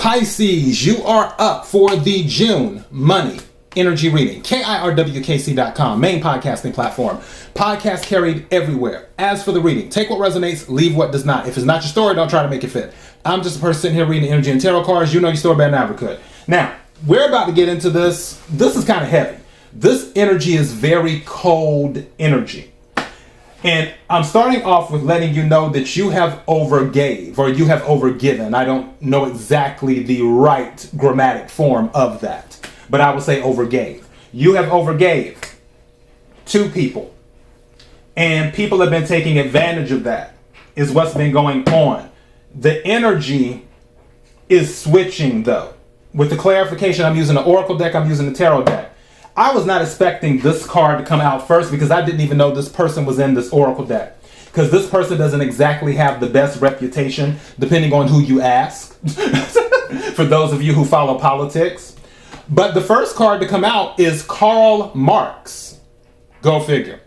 Pisces, you are up for the June money energy reading. KIRWKC.com, main podcasting platform. Podcast carried everywhere. As for the reading, take what resonates, leave what does not. If it's not your story, don't try to make it fit. I'm just a person sitting here reading energy and tarot cards. You know your story better than I ever could. Now, we're about to get into this. This is kind of heavy. This energy is very cold energy. And I'm starting off with letting you know that you have overgave or you have overgiven. I don't know exactly the right grammatic form of that, but I will say overgave. You have overgave to people, and people have been taking advantage of that, is what's been going on. The energy is switching though. With the clarification, I'm using the Oracle deck, I'm using the Tarot deck. I was not expecting this card to come out first because I didn't even know this person was in this Oracle deck. Because this person doesn't exactly have the best reputation, depending on who you ask. For those of you who follow politics. But the first card to come out is Karl Marx. Go figure.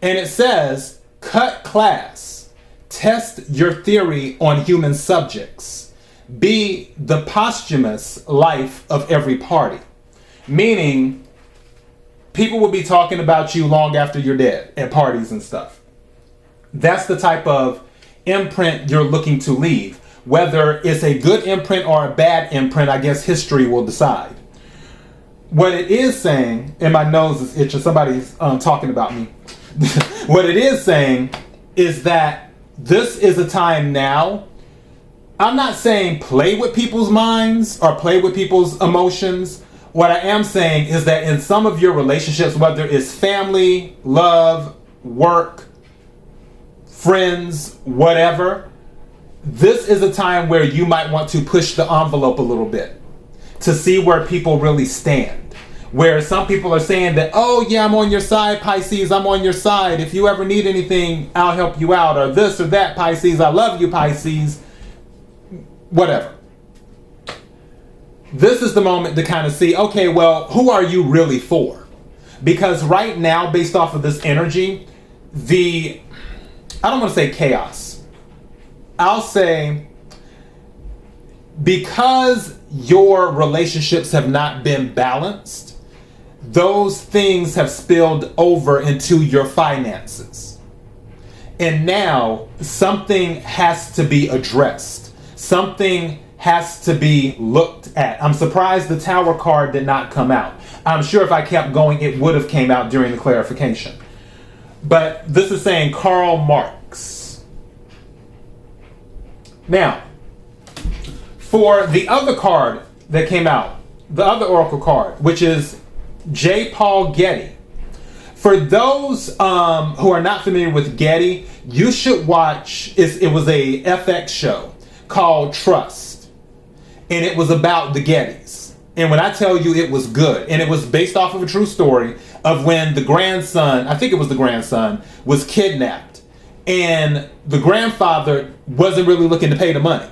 And it says, cut class. Test your theory on human subjects. Be the posthumous life of every party. Meaning, people will be talking about you long after you're dead at parties and stuff. That's the type of imprint you're looking to leave. Whether it's a good imprint or a bad imprint, I guess history will decide. What it is saying, and my nose is itching, somebody's talking about me. What it is saying is that this is a time now. I'm not saying play with people's minds or play with people's emotions. What I am saying is that in some of your relationships, whether it's family, love, work, friends, whatever, this is a time where you might want to push the envelope a little bit to see where people really stand. Where some people are saying that, oh yeah, I'm on your side, Pisces, I'm on your side. If you ever need anything, I'll help you out. Or this or that, Pisces, I love you, Pisces. Whatever. This is the moment to kind of see, okay, well, who are you really for? Because right now, based off of this energy, I don't want to say chaos. I'll say because your relationships have not been balanced, those things have spilled over into your finances. And now something has to be addressed. Something has to be looked at. I'm surprised the Tower card did not come out. I'm sure if I kept going, it would have came out during the clarification. But this is saying Karl Marx. Now, for the other card that came out, the other Oracle card, which is J. Paul Getty. For those who are not familiar with Getty, you should watch, it was a FX show called Trust. And it was about the Gettys. And when I tell you it was good, and it was based off of a true story of when the grandson, I think it was the grandson, was kidnapped. And the grandfather wasn't really looking to pay the money.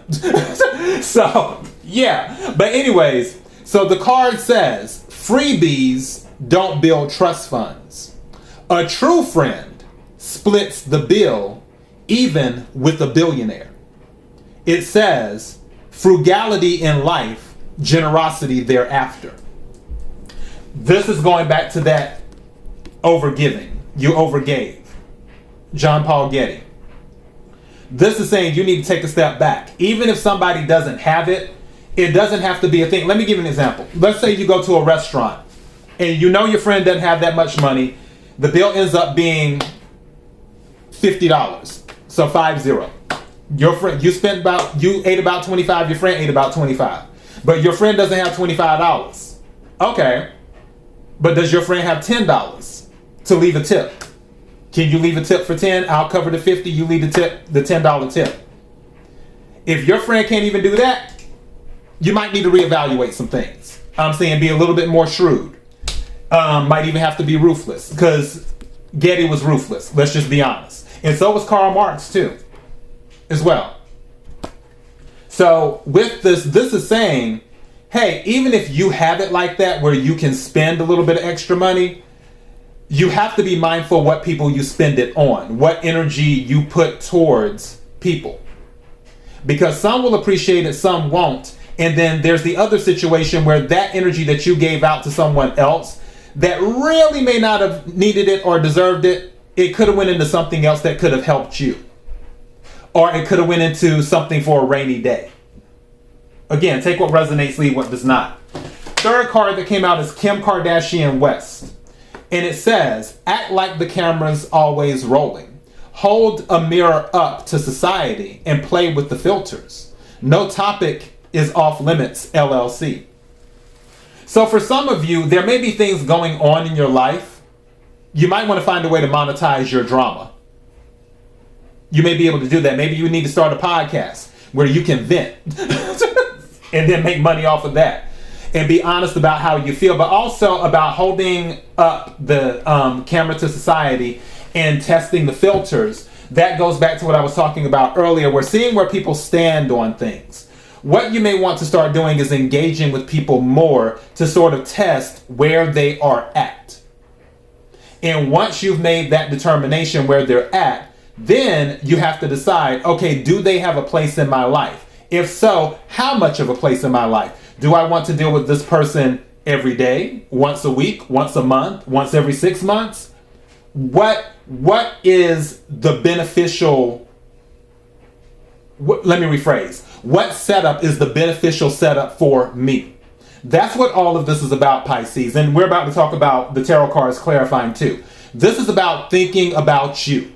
So, yeah. But anyways, so the card says, freebies don't build trust funds. A true friend splits the bill even with a billionaire. It says, frugality in life, generosity thereafter. This is going back to that overgiving. You overgave. John Paul Getty. This is saying you need to take a step back. Even if somebody doesn't have it, it doesn't have to be a thing. Let me give you an example. Let's say you go to a restaurant and you know your friend doesn't have that much money. The bill ends up being $50. So 50. Your friend, you ate about 25, your friend ate about 25. But your friend doesn't have $25. Okay. But does your friend have $10 to leave a tip? Can you leave a tip for 10? I'll cover the 50, you leave the tip, the $10 tip. If your friend can't even do that, you might need to reevaluate some things. I'm saying be a little bit more shrewd. Might even have to be ruthless, because Getty was ruthless. Let's just be honest. And so was Karl Marx too, as well. So with this is saying, hey, even if you have it like that where you can spend a little bit of extra money, you have to be mindful what people you spend it on, what energy you put towards people. Because some will appreciate it, some won't. And then there's the other situation where that energy that you gave out to someone else that really may not have needed it or deserved it, it could have went into something else that could have helped you. Or it could have went into something for a rainy day. Again, take what resonates, leave what does not. Third card that came out is Kim Kardashian West. And it says, act like the camera's always rolling. Hold a mirror up to society and play with the filters. No topic is off limits, LLC. So for some of you, there may be things going on in your life. You might want to find a way to monetize your drama. You may be able to do that. Maybe you need to start a podcast where you can vent and then make money off of that. And be honest about how you feel, but also about holding up the camera to society and testing the filters. That goes back to what I was talking about earlier. We're seeing where people stand on things. What you may want to start doing is engaging with people more to sort of test where they are at. And once you've made that determination where they're at, then you have to decide, okay, do they have a place in my life? If so, how much of a place in my life? Do I want to deal with this person every day, once a week, once a month, once every 6 months? What is the beneficial? Let me rephrase. What setup is the beneficial setup for me? That's what all of this is about, Pisces. And we're about to talk about the tarot cards clarifying too. This is about thinking about you.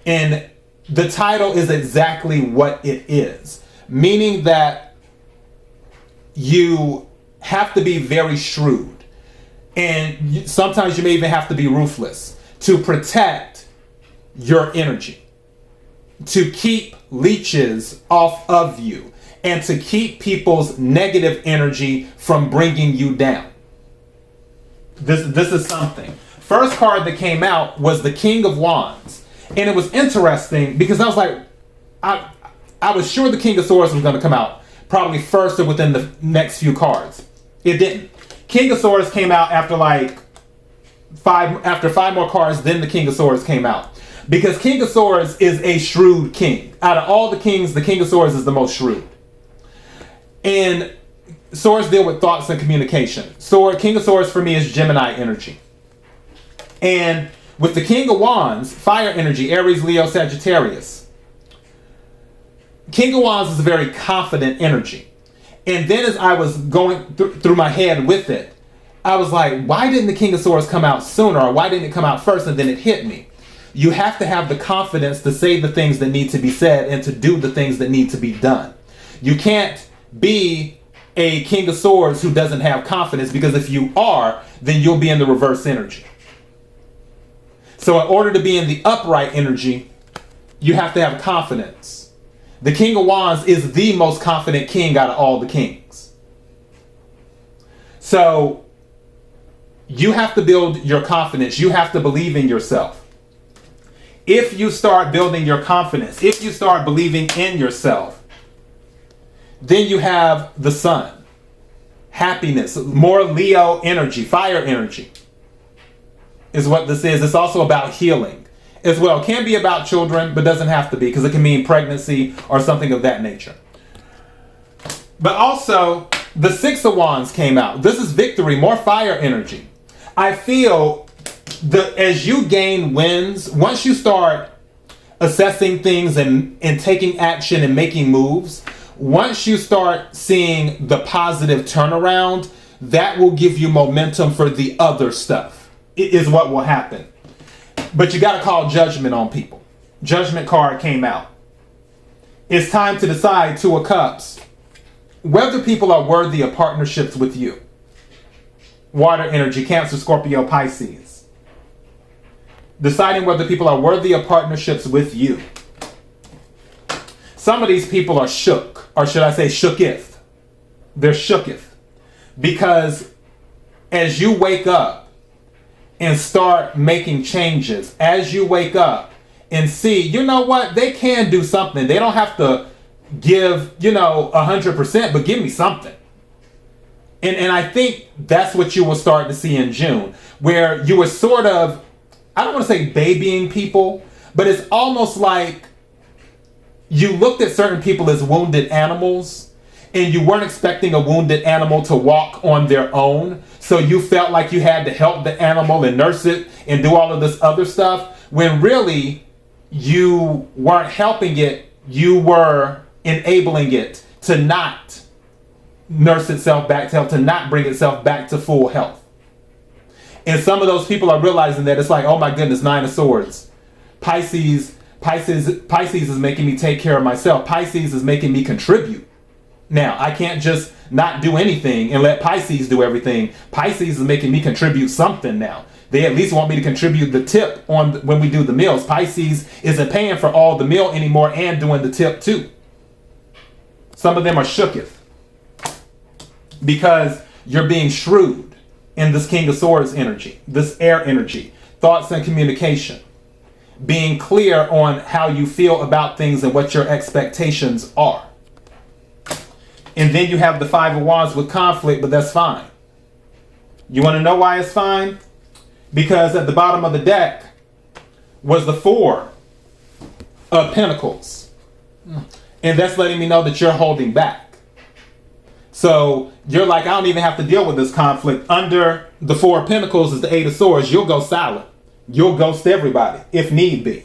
And the title is exactly what it is. Meaning that you have to be very shrewd. And sometimes you may even have to be ruthless to protect your energy. To keep leeches off of you. And to keep people's negative energy from bringing you down. This is something. First card that came out was the King of Wands. And it was interesting because I was like, I was sure the King of Swords was going to come out probably first or within the next few cards. It didn't. King of Swords came out after five more cards, then the King of Swords came out. Because King of Swords is a shrewd king. Out of all the kings, the King of Swords is the most shrewd. And swords deal with thoughts and communication. King of Swords for me is Gemini energy. And with the King of Wands, fire energy, Aries, Leo, Sagittarius. King of Wands is a very confident energy. And then as I was going through my head with it, I was like, why didn't the King of Swords come out sooner? Or why didn't it come out first? And then it hit me. You have to have the confidence to say the things that need to be said and to do the things that need to be done. You can't be a King of Swords who doesn't have confidence, because if you are, then you'll be in the reverse energy. So in order to be in the upright energy, you have to have confidence. The King of Wands is the most confident king out of all the kings. So you have to build your confidence. You have to believe in yourself. If you start building your confidence, if you start believing in yourself, then you have the sun, happiness, more Leo energy, fire energy is what this is. It's also about healing as well. It can be about children, but doesn't have to be, because it can mean pregnancy or something of that nature. But also, the Six of Wands came out. This is victory, more fire energy. I feel that as you gain wins, once you start assessing things and taking action and making moves, once you start seeing the positive turnaround, that will give you momentum for the other stuff. It is what will happen. But you got to call judgment on people. Judgment card came out. It's time to decide, Two of Cups, whether people are worthy of partnerships with you. Water energy, Cancer, Scorpio, Pisces. Deciding whether people are worthy of partnerships with you. Some of these people are shook, or should I say shooketh. They're shooketh. Because as you wake up and start making changes, as you wake up and see, you know what, they can do something. They don't have to give, 100%, but give me something. And I think that's what you will start to see in June, where you were sort of, I don't want to say babying people, but it's almost like you looked at certain people as wounded animals, and you weren't expecting a wounded animal to walk on their own. So you felt like you had to help the animal and nurse it and do all of this other stuff, when really you weren't helping it, you were enabling it to not nurse itself back to health, to not bring itself back to full health. And some of those people are realizing that it's like, oh my goodness, Nine of Swords. Pisces is making me take care of myself. Pisces is making me contribute. Now, I can't just not do anything and let Pisces do everything. Pisces is making me contribute something now. They at least want me to contribute the tip on when we do the meals. Pisces isn't paying for all the meal anymore and doing the tip too. Some of them are shooketh because you're being shrewd in this King of Swords energy, this air energy, thoughts and communication, being clear on how you feel about things and what your expectations are. And then you have the Five of Wands with conflict, but that's fine. You want to know why it's fine? Because at the bottom of the deck was the Four of Pentacles. And that's letting me know that you're holding back. So you're like, I don't even have to deal with this conflict. Under the Four of Pentacles is the Eight of Swords. You'll go silent. You'll ghost everybody if need be.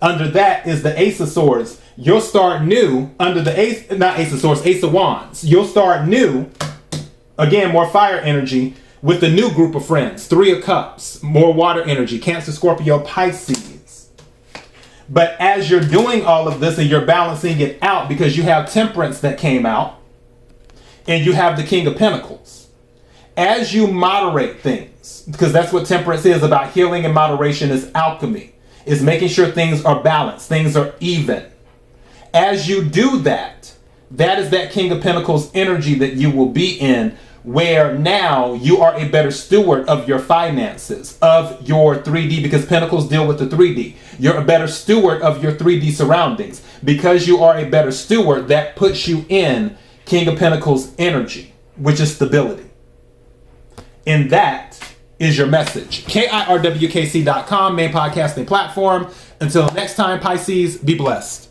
Under that is the Ace of Swords. You'll start new under the Ace of Wands. You'll start new, again, more fire energy with the new group of friends. Three of Cups, more water energy, Cancer, Scorpio, Pisces. But as you're doing all of this and you're balancing it out, because you have Temperance that came out and you have the King of Pentacles. As you moderate things, because that's what Temperance is about, healing and moderation is alchemy, is making sure things are balanced, things are even. As you do that, that is that King of Pentacles energy that you will be in, where now you are a better steward of your finances, of your 3D, because Pentacles deal with the 3D. You're a better steward of your 3D surroundings. Because you are a better steward, that puts you in King of Pentacles energy, which is stability. And that is your message. KIRWKC.com, main podcasting platform. Until next time, Pisces, be blessed.